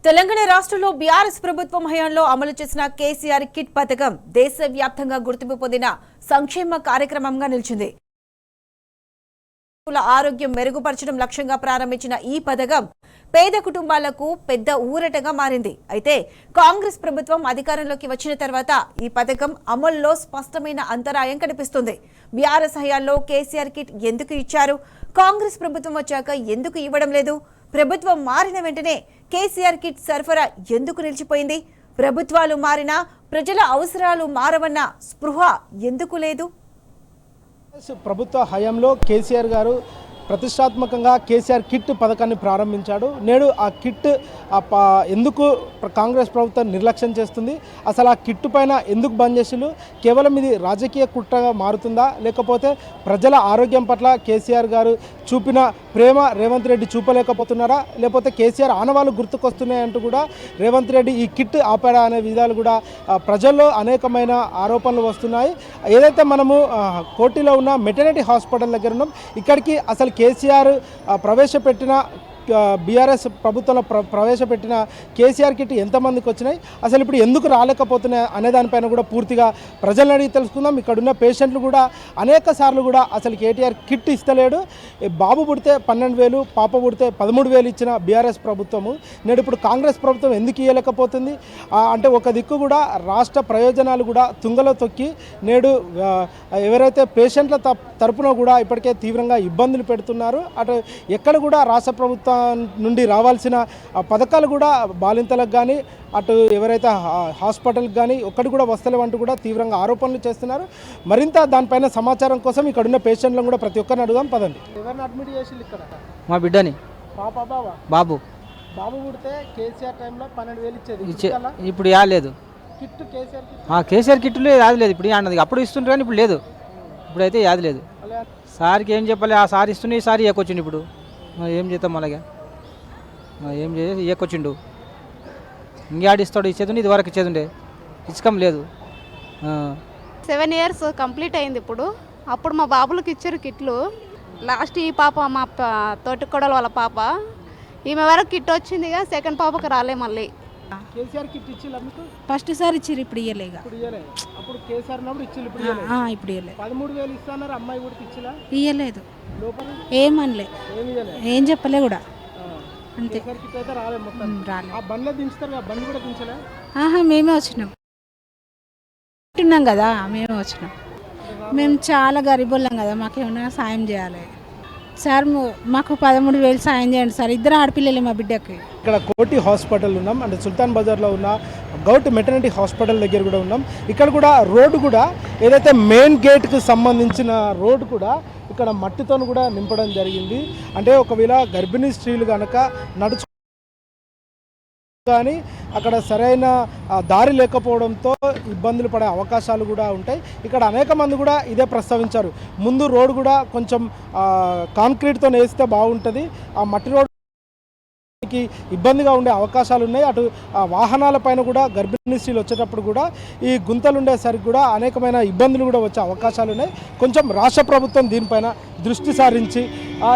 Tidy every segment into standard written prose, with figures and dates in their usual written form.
తెలంగాణ రాష్ట్రంలో బీఆర్ఎస్ ప్రభుత్వం హయాంలో అమలు చేసిన కేసీఆర్ కిట్ పథకం దేశవ్యాప్తంగా గుర్తింపు పొందిన సంక్షేమ కార్యక్రమంగా నిలిచింది. ఆరోగ్యం మెరుగుపరచడం లక్ష్యంగా ప్రారంభించిన ఈ పథకం పేద కుటుంబాలకు పెద్ద ఊరటగా మారింది. అయితే కాంగ్రెస్ ప్రభుత్వం అధికారంలోకి వచ్చిన తర్వాత ఈ పథకం అమలులో స్పష్టమైన అంతరాయం కనిపిస్తుంది. బీఆర్ఎస్ హయాంలో కేసీఆర్ కిట్ ఎందుకు ఇచ్చారు? కాంగ్రెస్ ప్రభుత్వం వచ్చాక ఎందుకు ఇవ్వడం లేదు? ప్రభుత్వం మారిన వెంటనే కేసీఆర్ కిట్ సరఫరా ఎందుకు నిలిచిపోయింది? ప్రభుత్వాలు మారినా ప్రజల అవసరాలు మారవన్న స్పృహ ఎందుకు లేదు? ప్రభుత్వ హయాంలో కేసీఆర్ గారు ప్రతిష్టాత్మకంగా కేసీఆర్ కిట్ పథకాన్ని ప్రారంభించాడు. నేడు ఆ కిట్ ఎందుకు కాంగ్రెస్ ప్రభుత్వం నిర్లక్ష్యం చేస్తుంది? అసలు ఆ కిట్ పైన ఎందుకు బంద్ చేసిలు? కేవలం ఇది రాజకీయ కుట్రగా మారుతుందా, లేకపోతే ప్రజల ఆరోగ్యం పట్ల కేసీఆర్ గారు చూపిన ప్రేమ రేవంత్ రెడ్డి చూపలేకపోతున్నారా, లేకపోతే కేసీఆర్ ఆనవాళ్ళు గుర్తుకొస్తున్నాయంటూ కూడా రేవంత్ రెడ్డి ఈ కిట్ ఆపాడా అనే విధాలు కూడా ప్రజల్లో అనేకమైన ఆరోపణలు వస్తున్నాయి. ఏదైతే మనము కోటిలో ఉన్న మెటర్నిటీ హాస్పిటల్ దగ్గర ఉన్నాం, ఇక్కడికి అసలు కేసీఆర్ ప్రవేశపెట్టిన బీఆర్ఎస్ ప్రభుత్వంలో ప్రవేశపెట్టిన కేసీఆర్ కిట్ ఎంతమందికి వచ్చినాయి, అసలు ఇప్పుడు ఎందుకు రాలేకపోతున్నాయి అనే దానిపైన కూడా పూర్తిగా ప్రజలను అడిగి తెలుసుకుందాం. ఇక్కడున్న పేషెంట్లు కూడా అనేక సార్లు కూడా అసలు కేటీఆర్ కిట్ ఇస్తలేడు. బాబు పుడితే 12,000, పాప పుడితే 13,000 ఇచ్చిన బీఆర్ఎస్ ప్రభుత్వము నేడు ఇప్పుడు కాంగ్రెస్ ప్రభుత్వం ఎందుకు ఇవ్వలేకపోతుంది? అంటే ఒక దిక్కు కూడా రాష్ట్ర ప్రయోజనాలు కూడా తుంగలో తొక్కి నేడు ఎవరైతే పేషెంట్ల తరపున కూడా ఇప్పటికే తీవ్రంగా ఇబ్బందులు పెడుతున్నారు. అటు ఎక్కడ కూడా రాష్ట్ర ప్రభుత్వం నుండి రావాల్సిన పథకాలు కూడా బాలింతలకు కానీ అటు ఎవరైతే హాస్పిటల్కి కానీ ఒక్కటి కూడా వస్తలేవంటూ కూడా తీవ్రంగా ఆరోపణలు చేస్తున్నారు. మరింత దానిపైన సమాచారం కోసం ఇక్కడ ఉన్న పేషెంట్లను కూడా ప్రతి ఒక్కరిని అడుగుదాం పదండి. ఎవరిని అడ్మిట్ చేసి ఇక్కడ? మా బిడ్డని. పాప బాబా? బాబు. బాబు పుడితే కేసీఆర్ టైంలో 12,000 ఇచ్చేది, ఇప్పుడు యాలేదు. కిట్ కేసీఆర్ కేసీఆర్ కిట్లు యాదలేదు. ఇప్పుడు అన్నది అప్పుడు ఇస్తుంటారు కానీ ఇప్పుడు లేదు. ఇప్పుడైతే యాదలేదు. సార్కి ఏం చెప్పాలి? ఆ సార్ ఇస్తుండే ఈ సారి ఏకొచ్చిండు. ఇప్పుడు ఏం చేద్దాం అలాగే ఏం చేసి ఏకొచ్చిండు. ఇంకేడిస్తాడు? ఇచ్చేది ఇది వరకు ఇచ్చేది ఇచ్చకం లేదు. 7 years కంప్లీట్ అయింది ఇప్పుడు. అప్పుడు మా బాబులకు ఇచ్చారు కిట్లు. లాస్ట్ ఈ పాప మా తోటి కొడల వాళ్ళ పాప, ఈమె వరకు కిట్ వచ్చింది. సెకండ్ పాపకు రాలే. మళ్ళీ కేసీఆర్ కిట్ ఇచ్చిల్లా మీకు? ఫస్ట్ సార్ ఇచ్చిర్రు, ఇప్పుడు ఇయ్యలేక. అప్పుడు కేసీఆర్ ఉన్నప్పుడు ఇచ్చిల్లు, ఇప్పుడు ఇప్పుడు ఇయ్యలేదు. 13,000 ఇస్తున్నారు. అమ్మాయి కూడా ఇచ్చిలా? ఇయ్యలేదు. ఏమనలే, ఏం చెప్పలే కూడా. అంతే. రాలే. ఆ బండ్లో దించుతారు కదా, బండి కూడా దించలే? మేమే వచ్చినాం కదా, మేమే వచ్చినాం. మేము చాలా గరీబులం కదా, మాకేమైనా సాయం చేయాలి సార్. మాకు 13,000 సాయం చేయండి సార్. 2 ఆడపిల్లలే మా బిడ్డకి. ఇక్కడ కోటి హాస్పిటల్ ఉన్నాం, అంటే సుల్తాన్ బజార్లో ఉన్న గౌట్ మెటర్నిటీ హాస్పిటల్ దగ్గర కూడా ఉన్నాం. ఇక్కడ కూడా రోడ్డు కూడా ఏదైతే మెయిన్ గేట్కి సంబంధించిన రోడ్డు కూడా ఇక్కడ మట్టితో కూడా నింపడం జరిగింది. అంటే ఒకవేళ గర్భిణీ స్త్రీలు కనుక నడుచు కానీ అక్కడ సరైన దారి లేకపోవడంతో ఇబ్బందులు పడే అవకాశాలు కూడా ఉంటాయి. ఇక్కడ అనేక మంది కూడా ఇదే ప్రస్తావించారు. ముందు రోడ్డు కూడా కొంచెం కాంక్రీట్తో వేస్తే బాగుంటుంది, ఆ మట్టి రోడ్డు ఇబ్బందిగా ఉండే అవకాశాలు ఉన్నాయి. అటు వాహనాలపైన కూడా గర్భిణీ స్త్రీలు వచ్చేటప్పుడు కూడా ఈ గుంతలు ఉండేసరికి కూడా అనేకమైన ఇబ్బందులు కూడా వచ్చే అవకాశాలు ఉన్నాయి. కొంచెం రాష్ట్ర ప్రభుత్వం దీనిపైన దృష్టి సారించి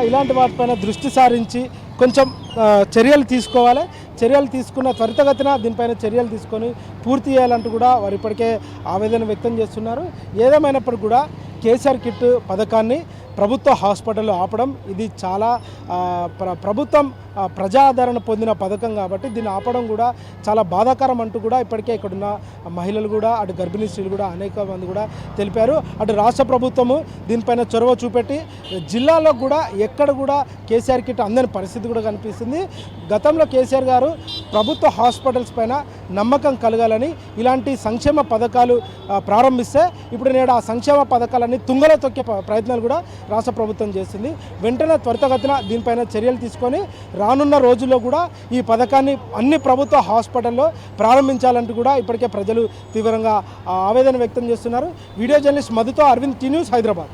ఇలాంటి వాటిపైన దృష్టి సారించి కొంచెం చర్యలు తీసుకోవాలి. చర్యలు తీసుకున్న త్వరితగతిన దీనిపైన చర్యలు తీసుకొని పూర్తి చేయాలంటూ కూడా వారు ఇప్పటికే ఆవేదన వ్యక్తం చేస్తున్నారు. ఏదేమైనప్పటికీ కూడా కేసీఆర్ కిట్ పథకాన్ని ప్రభుత్వ హాస్పిటల్లో ఆపడం ఇది చాలా ప్రభుత్వం ప్రజాదరణ పొందిన పథకం కాబట్టి దీన్ని ఆపడం కూడా చాలా బాధాకరం అంటూ కూడా ఇప్పటికే ఇక్కడున్న మహిళలు కూడా అటు గర్భిణీ స్త్రీలు కూడా అనేక మంది కూడా తెలిపారు. అటు రాష్ట్ర ప్రభుత్వము దీనిపైన చొరవ చూపెట్టి జిల్లాలో కూడా ఎక్కడ కూడా కేసీఆర్ కిట్ అందని పరిస్థితి కూడా కనిపిస్తుంది. గతంలో కేసీఆర్ గారు ప్రభుత్వ హాస్పిటల్స్ పైన నమ్మకం కలగాలని ఇలాంటి సంక్షేమ పథకాలు ప్రారంభిస్తే ఇప్పుడు నేడు ఆ సంక్షేమ పథకాలన్నీ తుంగలో తొక్కే ప్రయత్నాలు కూడా రాష్ట్ర ప్రభుత్వం చేస్తుంది. వెంటనే త్వరితగతిన దీనిపైన చర్యలు తీసుకొని రానున్న రోజుల్లో కూడా ఈ పథకాన్ని అన్ని ప్రభుత్వ హాస్పిటల్లో ప్రారంభించాలంటూ కూడా ఇప్పటికే ప్రజలు తీవ్రంగా ఆవేదన వ్యక్తం చేస్తున్నారు. వీడియో జర్నలిస్ట్ మధుతో అరవింద్, టీ న్యూస్, హైదరాబాద్.